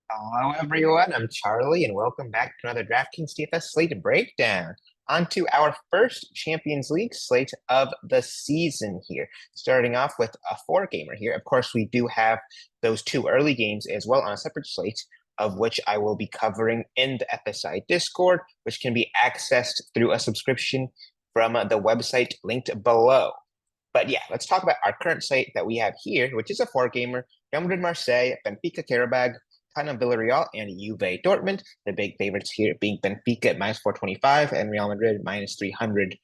Hello, everyone. I'm Charlie, and welcome back to another DraftKings DFS slate breakdown. On to our first Champions League slate of the season here. Starting off with a four-gamer here. Of course, we do have those two early games as well on a separate slate, of which I will be covering in the FSI Discord, which can be accessed through a subscription from the website linked below. But yeah, let's talk about our current slate that we have here, which is a four-gamer. Real Madrid Marseille, Benfica Karabag, Tottenham Villarreal, and Juve Dortmund. The big favorites here being Benfica at minus 425 and Real Madrid minus 300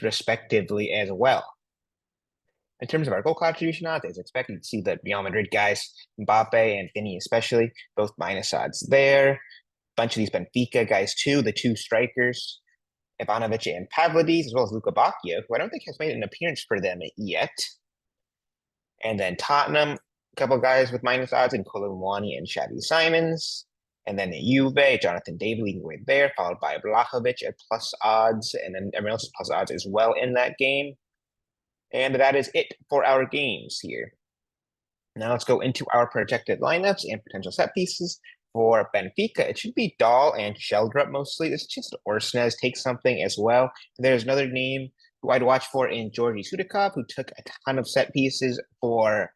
respectively as well. In terms of our goal contribution odds, as expected to see the Real Madrid guys, Mbappe and Vini especially, both minus odds there. Bunch of these Benfica guys too, the two strikers, Ivanovic and Pavlidis, as well as Luka Bacchio, who I don't think has made an appearance for them yet. And then Tottenham, a couple guys with minus odds in Colomwani and Xavi Simons. And then Juve, Jonathan David leading the way there, followed by Vlahovic at plus odds, and then everyone else is plus odds as well in that game. And that is it for our games here. Now let's go into our projected lineups and potential set pieces. For Benfica, it should be Dahl and Sheldrup mostly. There's a chance that Orsnes takes something as well. There's another name who I'd watch for in Georgi Sudakov, who took a ton of set pieces for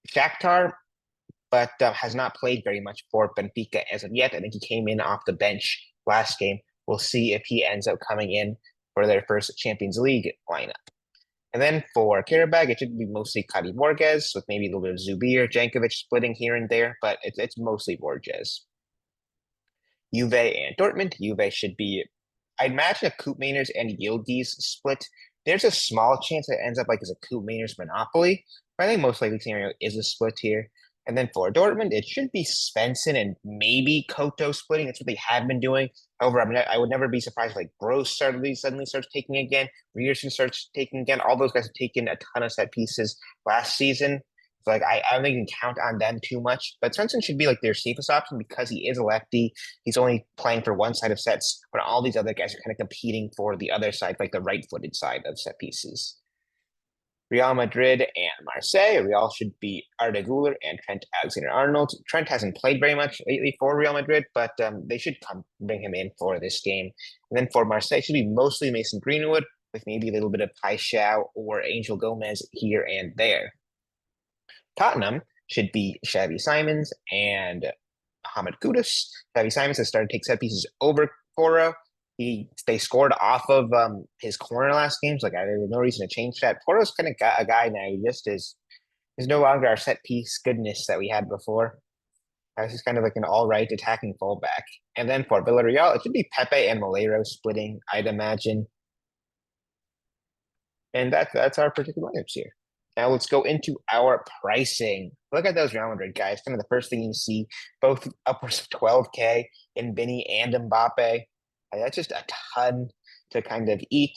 Shakhtar, but has not played very much for Benfica as of yet. I think he came in off the bench last game. We'll see if he ends up coming in for their first Champions League lineup. And then for Karabag, it should be mostly Kadi Borges with maybe a little bit of Zubir, Jankovic splitting here and there, but it's mostly Borges. Juve and Dortmund. Juve should be, I'd imagine, a Koopmeiners and Yildiz split. There's a small chance it ends up like as a Koopmeiners monopoly, but I think most likely scenario is a split here. And then for Dortmund, it should be Svensson and maybe Koto splitting. That's what they have been doing. However, I would never be surprised if like Gross suddenly starts taking again. Rierson starts taking again. All those guys have taken a ton of set pieces last season. So like I don't think you can count on them too much. But Svensson should be like their safest option because he is a lefty. He's only playing for one side of sets, but all these other guys are kind of competing for the other side, like the right-footed side of set pieces. Real Madrid and Marseille. Real should be Arda Güler and Trent Alexander-Arnold. Trent hasn't played very much lately for Real Madrid, but they should bring him in for this game. And then for Marseille, it should be mostly Mason Greenwood with maybe a little bit of Paixão or Angel Gomez here and there. Tottenham should be Xavi Simons and Mohamed Kudus. Xavi Simons has started to take set pieces over Porro. They scored off of his corner last game, so like there's no reason to change that. Porto's kind of got a guy now. He just is no longer our set piece goodness that we had before. He's kind of like an all right attacking fullback. And then for Villarreal, it should be Pepe and Molero splitting, I'd imagine. And that's our particular lineups here. Now let's go into our pricing. Look at those Real Madrid guys. Kind of the first thing you see, both upwards of 12K in Vini and Mbappe. That's just a ton to kind of eat.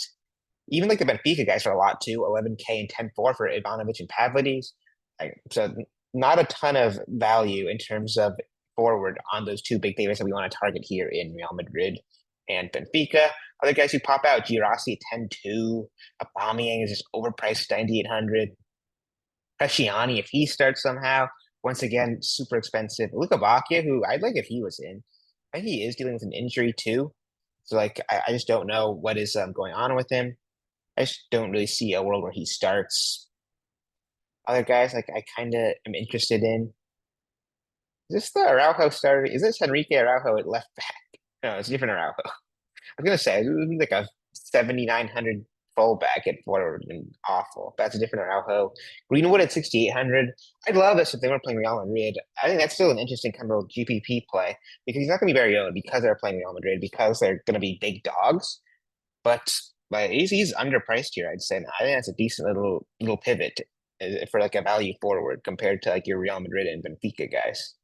Even like the Benfica guys are a lot too, 11K and 10-4 for Ivanovic and Pavlidis. So not a ton of value in terms of forward on those two big favorites that we want to target here in Real Madrid and Benfica. Other guys who pop out, Girassi at 10-2. Aubameyang is just overpriced 9,800. Bresciani, if he starts somehow, once again, super expensive. Luka Bacchio, who I'd like if he was in. I think he is dealing with an injury too. So like I just don't know what is going on with him. I just don't really see a world where he starts. Other guys like I kind of am interested in. Is this the Araujo starter? Is this Enrique Araujo at left back? No, it's a different Araujo. I was gonna say it would be like a 7,900 fullback at forward and awful. That's a different Araujo. Greenwood at 6,800. I'd love this if they weren't playing Real Madrid. I think that's still an interesting kind of GPP play because he's not going to be very owned because they're playing Real Madrid because they're going to be big dogs. But he's underpriced here, I'd say. I think that's a decent little pivot for like a value forward compared to like your Real Madrid and Benfica guys.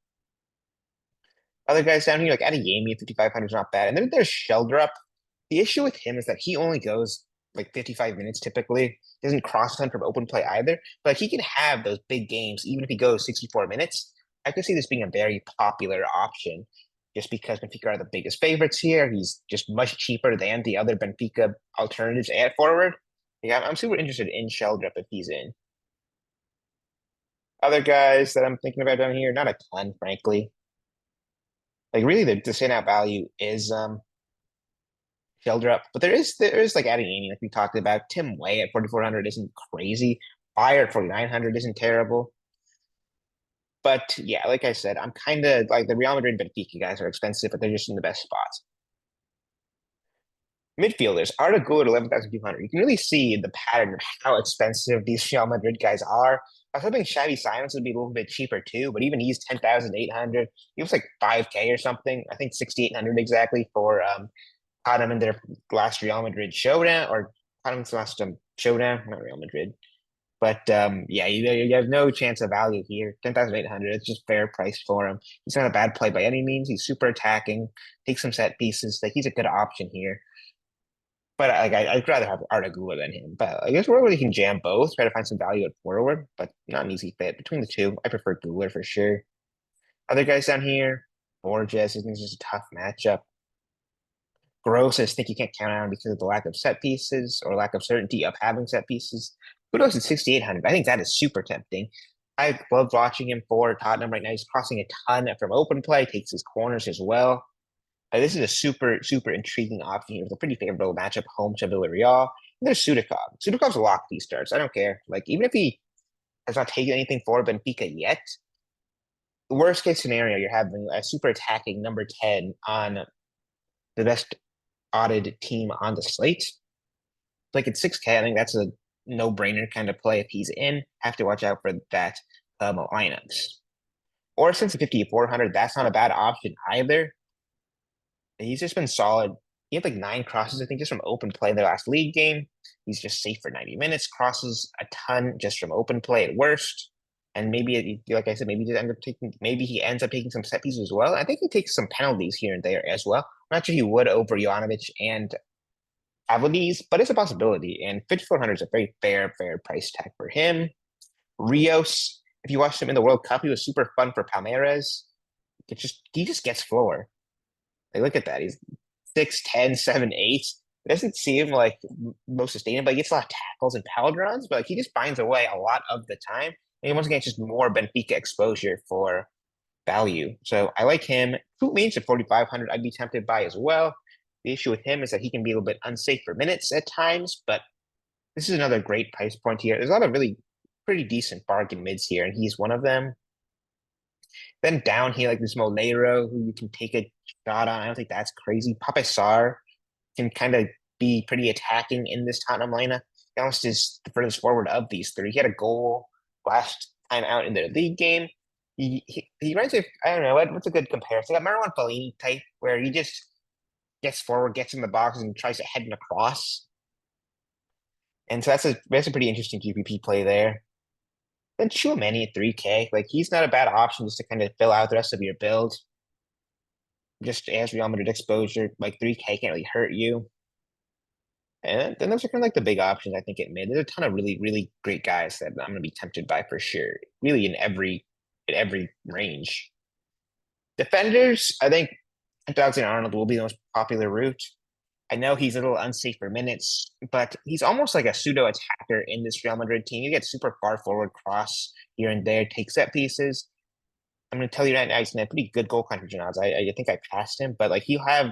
Other guys down here, like Adeyemi at 5,500 is not bad. And then there's Sheldrup. The issue with him is that he only goes like 55 minutes typically. Doesn't cross ton from open play either. But like, he can have those big games even if he goes 64 minutes. I could see this being a very popular option just because Benfica are the biggest favorites here. He's just much cheaper than the other Benfica alternatives at forward. Yeah, I'm super interested in Sheldrup if he's in. Other guys that I'm thinking about down here, not a ton, frankly. Like really the standout value is Sheldrup, but there is like adding Amy, like we talked about. Tim Way at 4,400 isn't crazy. Fire at 4,900 isn't terrible. But yeah, like I said, I'm kind of like the Real Madrid Benfica guys are expensive, but they're just in the best spots. Midfielders, Arda Güler at 11,200. You can really see the pattern of how expensive these Real Madrid guys are. I was hoping Xavi Simons would be a little bit cheaper too, but even he's 10,800. He was like 5K or something. I think 6,800 exactly for Tottenham in their last Real Madrid showdown, or Tottenham's last showdown, not Real Madrid. But yeah, you have no chance of value here. 10,800, it's just fair price for him. He's not a bad play by any means. He's super attacking, takes some set pieces. Like he's a good option here. But like I'd rather have Arda Güler than him. But I guess where he can jam both, try to find some value at forward, but not an easy fit. Between the two, I prefer Güler for sure. Other guys down here, Borges, I think it's just a tough matchup. Gross, I think you can't count on because of the lack of set pieces or lack of certainty of having set pieces. Kudos at 6,800. I think that is super tempting. I love watching him for Tottenham right now. He's crossing a ton from open play, takes his corners as well. This is a super intriguing option here with a pretty favorable matchup home to Villarreal. And there's Sudakov. Sudakov's a lock these starts. I don't care. Like, even if he has not taken anything for Benfica yet, worst case scenario, you're having a super attacking number 10 on the best odded team on the slate. Like at 6K, I think that's a no-brainer kind of play if he's in. Have to watch out for that lineups. Or since 5,400, that's not a bad option either. He's just been solid. He had like 9 crosses, I think, just from open play in their last league game. He's just safe for 90 minutes, crosses a ton just from open play at worst. And maybe, like I said, maybe he ends up taking some set pieces as well. I think he takes some penalties here and there as well. I'm not sure he would over Jovanovic and Avladis, but it's a possibility. And 5,400 is a very fair price tag for him. Rios, if you watched him in the World Cup, he was super fun for Palmeiras. He just gets floor. Like, look at that. He's 6'10", 7'8". It doesn't seem like most sustainable. He gets a lot of tackles and power runs, but like, he just finds a way a lot of the time. And once again, it's just more Benfica exposure for value. So I like him. Foot means at 4,500, I'd be tempted by as well. The issue with him is that he can be a little bit unsafe for minutes at times, but this is another great price point here. There's a lot of really pretty decent bargain mids here, and he's one of them. Then down here, like this Molero, who you can take a shot on. I don't think that's crazy. Pape Sarr can kind of be pretty attacking in this Tottenham lineup. He almost is the furthest forward of these three. He had a goal last time out in their league game. He reminds me of, I don't know, what's a good comparison? Like a Marwan Fellaini type, where he just gets forward, gets in the box, and tries to head and across. And so that's a pretty interesting GPP play there. Then Tchouaméni at 3K, like he's not a bad option just to kind of fill out the rest of your build. Just as Real Madrid exposure, like 3K can't really hurt you. And then those are kind of like the big options I think at mid. There's a ton of really great guys that I'm gonna be tempted by for sure. Really in every range. Defenders, I think Alexander-Arnold will be the most popular route. I know he's a little unsafe for minutes, but he's almost like a pseudo attacker in this Real Madrid team. You get super far forward cross here and there, take set pieces. I'm going to tell you right now, he's got pretty good goal conversion odds. I think I passed him, but like he'll have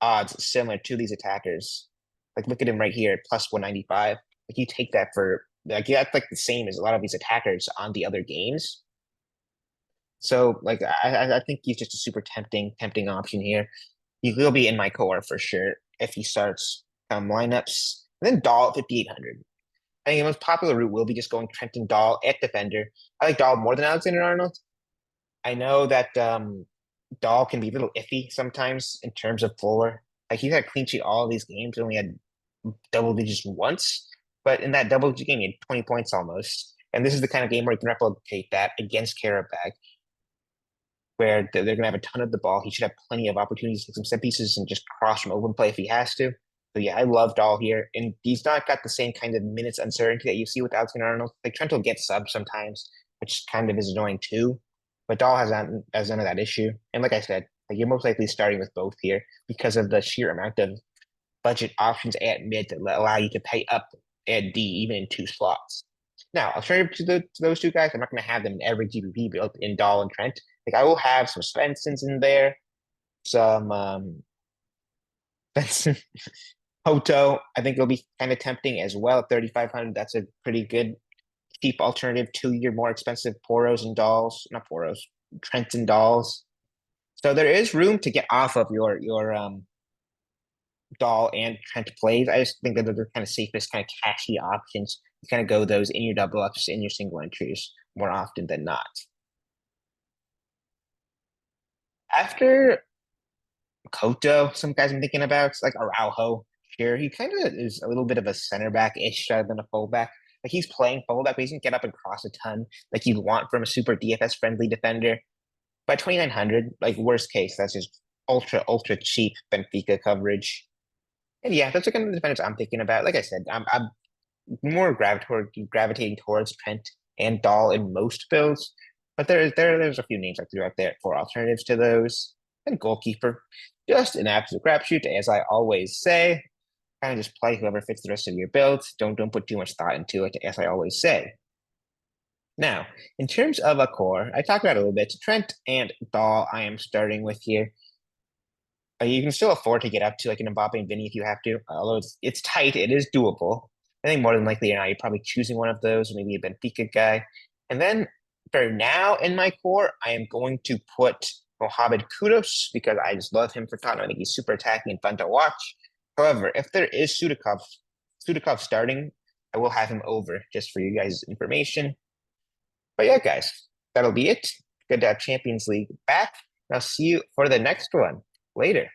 odds similar to these attackers. Like look at him right here at plus 195. Like you take that for like that's like the same as a lot of these attackers on the other games. So like I think he's just a super tempting option here. He will be in my core for sure if he starts lineups. And then Dahl at 5,800. I think the most popular route will be just going Trenton Dahl at defender. I like Dahl more than Alexander Arnold. I know that Dahl can be a little iffy sometimes in terms of floor. Like he's had clean sheet all of these games, only had double digits once. But in that double digit game, he had 20 points almost. And this is the kind of game where you can replicate that against Karabakh, where they're going to have a ton of the ball. He should have plenty of opportunities to take some set pieces and just cross from open play if he has to. So yeah, I love Dahl here. And he's not got the same kind of minutes uncertainty that you see with Alexander Arnold. Like Trent will get subs sometimes, which kind of is annoying too. But Dahl has none of that issue. And like I said, like you're most likely starting with both here because of the sheer amount of budget options at mid that allow you to pay up at D even in 2 slots. Now, alternative to those two guys, I'm not going to have them in every GPP build in Dahl and Trent. Like I will have some Svensons in there, some Svensson, Hoto. I think it'll be kind of tempting as well at 3,500. That's a pretty good cheap alternative to your more expensive Poros and Dahls, not Poros, Trent and Dahls. So there is room to get off of your Dahl and Trent plays. I just think that they're kind of safest, kind of cashy options. You kind of go those in your double ups, in your single entries more often than not. After Koto, some guys I'm thinking about, it's like Araujo. Sure, he kind of is a little bit of a center back-ish rather than a fullback. Like he's playing fullback, but he doesn't get up and cross a ton like you'd want from a super DFS friendly defender. By 2,900, like worst case, that's just ultra cheap Benfica coverage. And yeah, that's the kind of defenders I'm thinking about. Like I said, I'm more gravitating towards Trent and Dahl in most builds, but there's a few names I threw out there for alternatives to those. And goalkeeper, just an absolute crapshoot, as I always say. Kind of just play whoever fits the rest of your build. Don't put too much thought into it, as I always say. Now, in terms of a core, I talked about it a little bit. Trent and Dahl, I am starting with here. You can still afford to get up to like an Mbappe and Vinny if you have to. Although it's tight, it is doable. I think more than likely you're probably choosing one of those, or maybe a Benfica guy. And then for now in my core, I am going to put Mohamed Kudus because I just love him for Tottenham. I think he's super attacking and fun to watch. However, if there is Sudakov starting, I will have him over just for you guys' information. But yeah, guys, that'll be it. Good to have Champions League back. And I'll see you for the next one later.